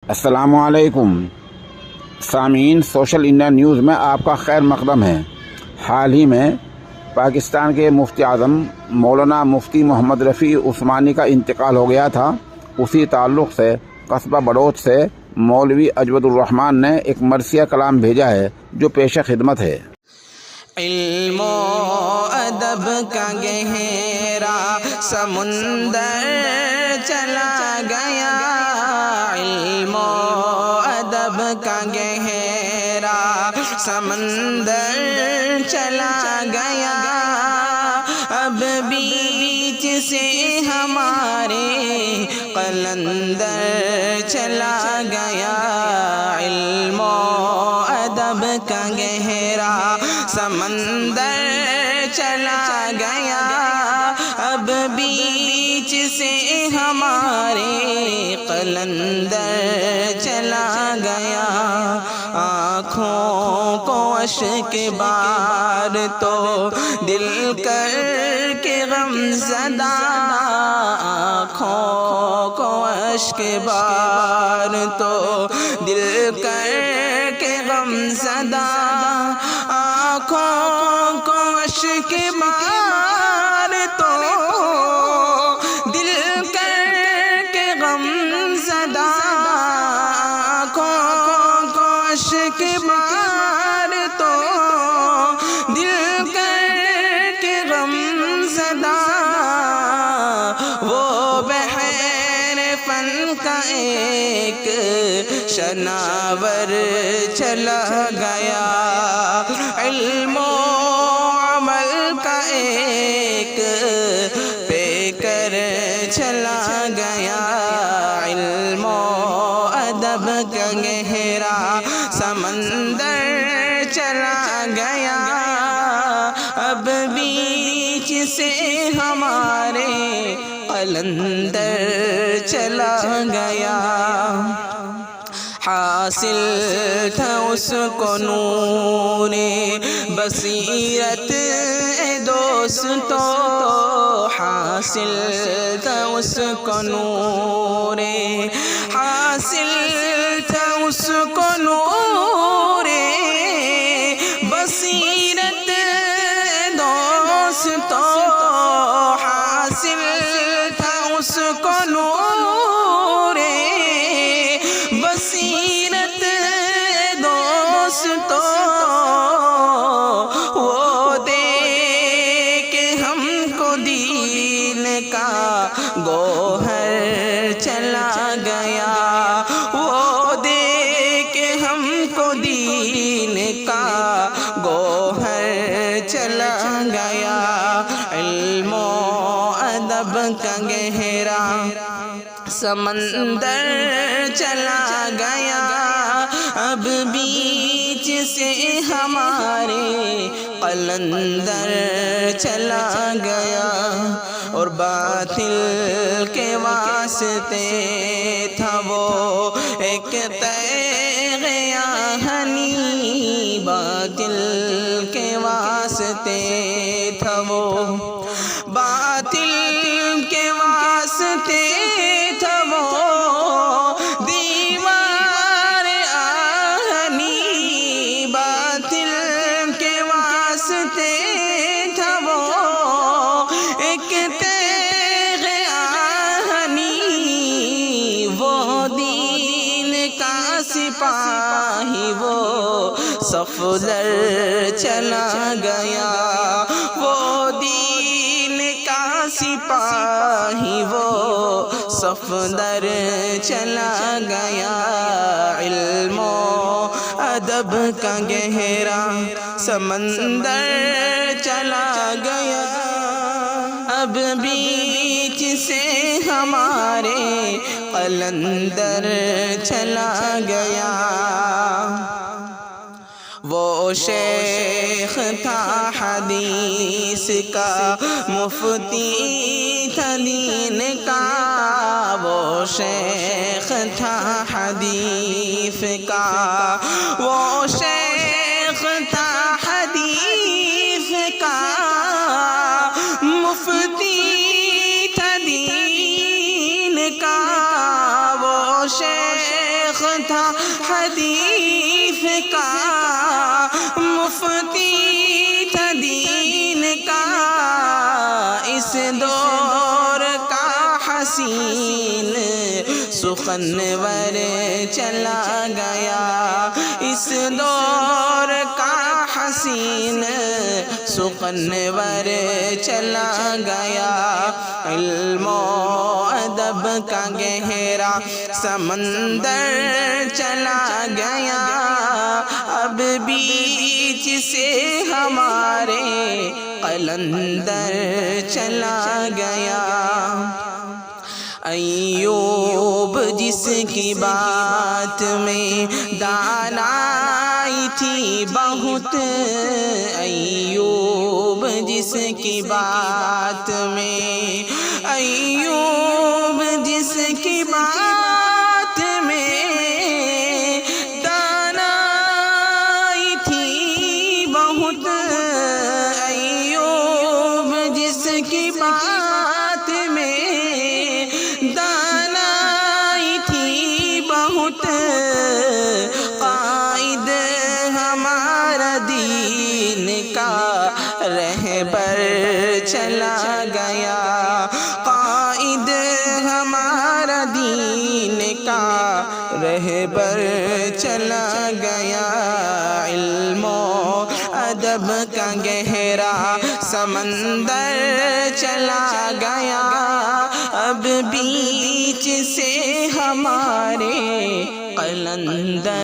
السلام علیکم سامعین، سوشل انڈیا نیوز میں آپ کا خیر مقدم ہے۔ حال ہی میں پاکستان کے مفتی اعظم مولانا مفتی محمد رفیع عثمانی کا انتقال ہو گیا تھا۔ اسی تعلق سے قصبہ بڑوچ سے مولوی اجود الرحمان نے ایک مرثیہ کلام بھیجا ہے جو پیش خدمت ہے۔ علم و ادب کا گہرا سمندر چلا گیا، علم و ادب کا گہرا سمندر چلا گیا، اب بیچ سے ہمارے قلندر چلا گیا، علم و ادب کا گہرا سمندر چلا گیا، اب بیچ سے ہمارے قلندر چلا گیا، آنکھوں کو اشک بار تو دل کر کے غم زدہ، آنکھوں کو اشک بار تو دل کر کے غم زدہ، آنکھوں کو اشک بار تو دل کر کے غم زدہ، آنکھوں کو اشک بار تو دل کر کے غم زدہ، وہ بحر فن کا ایک شناور چلا گیا، علم و عمل کا ایک پیکر چلا گیا، علم و ادب کا گہرا سمندر چلا گیا، اب بیچ سے ہمارے قلندر چلا گیا، حاصل تھا اس کو نور بصیرت اے دوستو، حاصل تھا اس کو نور، حاصل تھا اس کو نور بصیرت اے دوستو، حاصل تھا اس کو نور بصیرت دوستو، وہ دیکھ ہم کو دین کا گوہر چلا گیا، وہ دیکھ ہم کو دین کا گوہر چلا گیا، علم و ادب کا گہرا سمندر چلا گیا، اب بیچ سے ہمارے قلندر چلا گیا، اور باطل کے واسطے تھا وہ ایک تیغ آہنی، باطل کے واسطے تھا وہ، باطل کے واسطے تھا وہ دیوار آہنی، باطل کے واسطے تھا وہ ایک تیغ آہنی، وہ دین کا سپاہی وہ صفدر چلا گیا، وہ دین کا سپاہی وہ صفدر چلا گیا، علم و ادب کا گہرا سمندر چلا گیا، اب بیچ سے ہمارے قلندر چلا گیا، وہ شیخ تھا حدیث کا مفتی تھا دین کا، وہ شیخ تھا حدیث کا، وہ شیخ تھا حدیث کا، مفتی تھا دین کا، وہ شیخ شیخ تھا حدیث کا، مفتی تھا دین کا، اس دور کا حسین سخنور چلا گیا، اس دور کا حسین سخنور چلا گیا، علم و ادب کا گہرا سمندر چلا گیا، اب بیچ سے ہمارے قلندر چلا گیا۔ ایوب جس کی بات میں دانائی تھی بہت، ایوب جس کی بات میں، ایوب جس کی بات میں دانائی تھی بہت، ایوب جس کی بات میں دانائی تھی بہت، قائد ہمارا دین کا رہبر چلا گیا، قائد ہمارا دین کا رہبر چلا گیا، علم و ادب کا گہرا سمندر چلا گیا، اب بیچ سے ہمارے قلندر